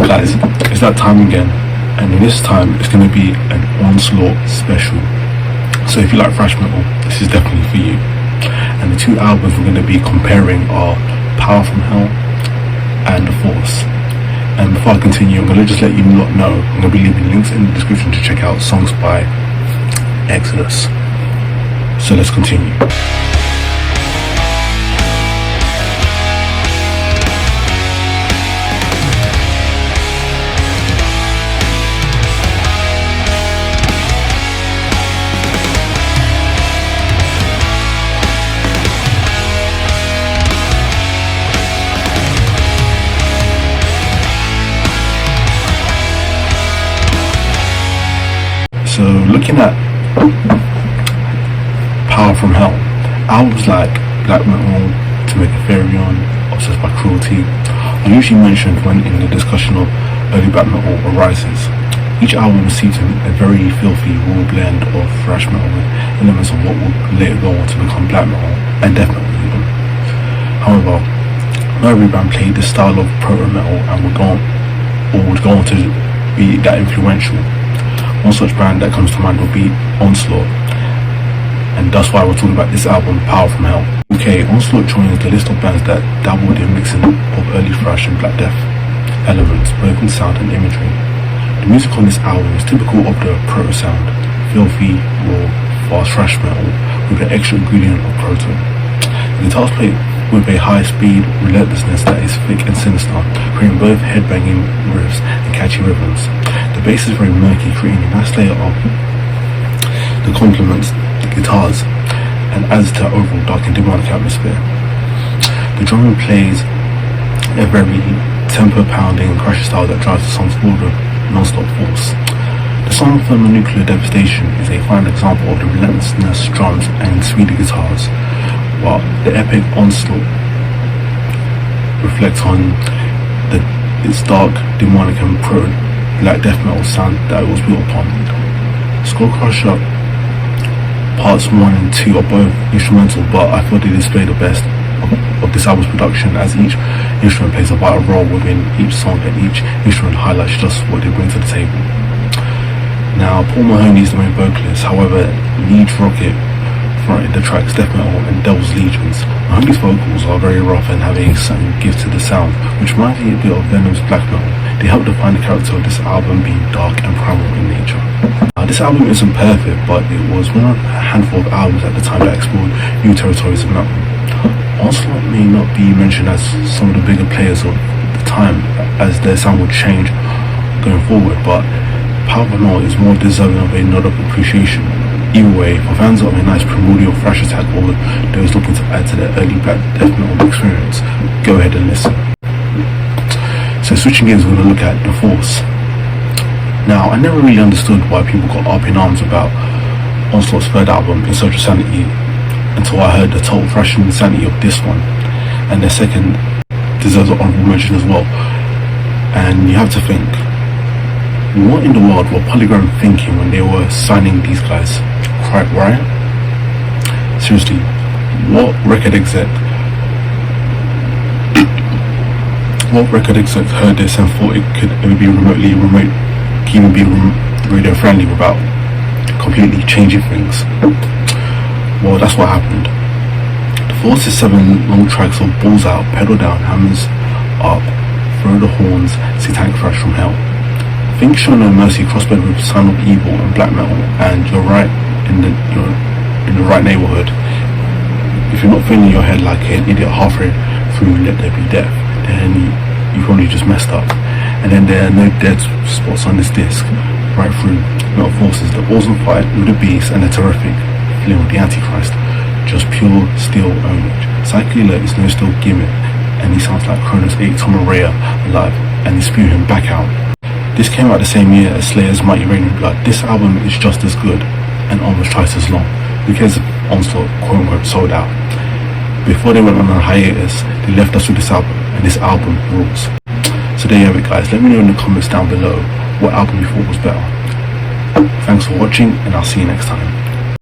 Alright guys, it's that time again, and in this time it's going to be an Onslaught special. So if you like thrash metal, this is definitely for you. And the two albums we're going to be comparing are Power from Hell and The Force. And before I continue, I'm going to just let you lot know, I'm going to be leaving links in the description to check out songs by Exodus. So let's continue. So looking at Power from Hell, albums like Black Metal, To Make a Therion, Obsessed by Cruelty are usually mentioned when in the discussion of early black metal arises. Each album received a very filthy raw blend of thrash metal with elements of what would later go on to become black metal and death metal even. However, not every band played this style of proto metal and would go on to be that influential. One such band that comes to mind would be Onslaught, and that's why we're talking about this album, Power from Hell. Okay, Onslaught joins the list of bands that dabbled in mixing of early thrash and black death elements, both in sound and imagery. The music on this album is typical of the proto sound, filthy, raw, fast thrash metal with an extra ingredient of proto. The guitars play with a high speed relentlessness that is thick and sinister, creating both headbanging riffs and catchy rhythms. The bass is very murky, creating a nice layer of the complements the guitars and adds to the overall dark and demonic atmosphere. The drumming plays a very tempo-pounding and crashy style that drives the songs forward with non-stop force. The song Thermonuclear Devastation is a fine example of the relentlessness drums and speedy guitars, while the epic Onslaught reflects on its dark, demonic and black death metal sound that it was built upon. Skullcrusher parts 1 and 2 are both instrumental, but I thought they displayed the best of this album's production, as each instrument plays a vital role within each song and each instrument highlights just what they bring to the table. Now, Paul Mahoney is the main vocalist, however, Lead Rocket fronted the tracks Death Metal and Devil's Legions. Mahoney's vocals are very rough and have a certain gift to the sound, which reminds me a bit of Venom's black metal. They help define the character of this album being dark and primal in nature. This album isn't perfect, but it was one of a handful of albums at the time that explored new territories of metal. Onslaught may not be mentioned as some of the bigger players of the time, as their sound would change going forward, but Power from Hell is more deserving of a nod of appreciation. Either way, for fans of a nice primordial thrash attack or those looking to add to their early black death metal experience, go ahead and listen. So switching gears, we're going to look at The Force. Now, I never really understood why people got up in arms about Onslaught's third album, In Search of Sanity, until I heard the total thrashing insanity of this one, and their second deserves an honorable mention as well. And you have to think, what in the world were Polygram thinking when they were signing these guys? Right? Seriously, what record exec heard this and thought it could ever be radio friendly without completely changing things? Well, that's what happened. The Force is 7 long tracks of balls out, pedal down, hammers up, throw the horns, satanic thrash from hell. Think Show No Mercy crossbred with Son of Evil and black metal, and you're right in the right neighborhood. If you're not feeling your head like an idiot halfway through Let There Be Death, then you probably just messed up. And then there are no dead spots on this disc right through Metal Forces, the awesome fight with the beast and the terrific feeling of the Antichrist, just pure steel ownage. Cycler is no still gimmick, and he sounds like Cronus 8 Tomarea alive, and they spew him back out. This came out the same year as Slayer's Mighty Raining Blood. This album is just as good and almost twice as long. Who cares if Onslaught quote-unquote sold out? Before they went on a hiatus, they left us with this album, and this album rules. So there you have it guys, let me know in the comments down below what album you thought was better. Thanks for watching, and I'll see you next time.